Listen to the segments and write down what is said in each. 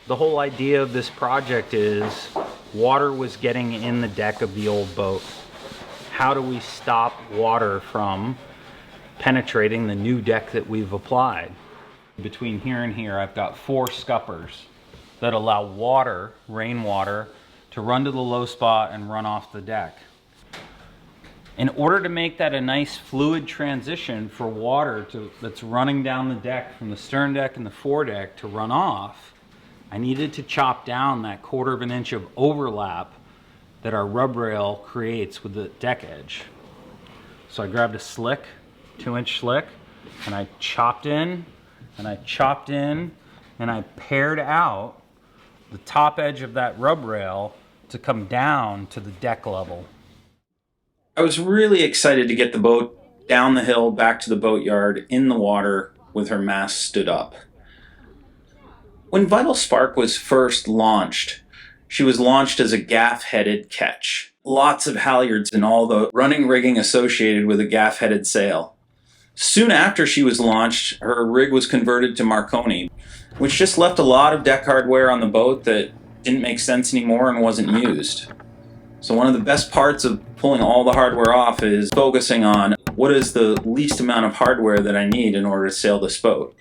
The whole idea of this project is water was getting in the deck of the old boat. How do we stop water from penetrating the new deck that we've applied? Between here and here, I've got 4 scuppers that allow water, rainwater, to run to the low spot and run off the deck. In order to make that a nice fluid transition for water that's running down the deck from the stern deck and the foredeck to run off, I needed to chop down that 1/4 of an inch of overlap that our rub rail creates with the deck edge. So I grabbed a slick, 2-inch slick, and I chopped in, and I chopped in, and I pared out the top edge of that rub rail to come down to the deck level. I was really excited to get the boat down the hill back to the boatyard in the water with her mast stood up. When Vital Spark was first launched, she was launched as a gaff-headed ketch. Lots of halyards and all the running rigging associated with a gaff-headed sail. Soon after she was launched, her rig was converted to Marconi, which just left a lot of deck hardware on the boat that didn't make sense anymore and wasn't used. So one of the best parts of pulling all the hardware off is focusing on what is the least amount of hardware that I need in order to sail this boat.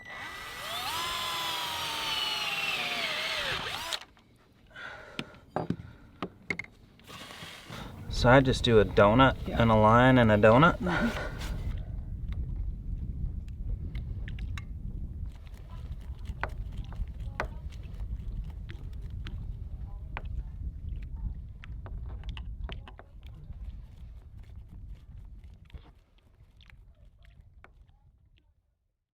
So I just do a donut and a line and a donut.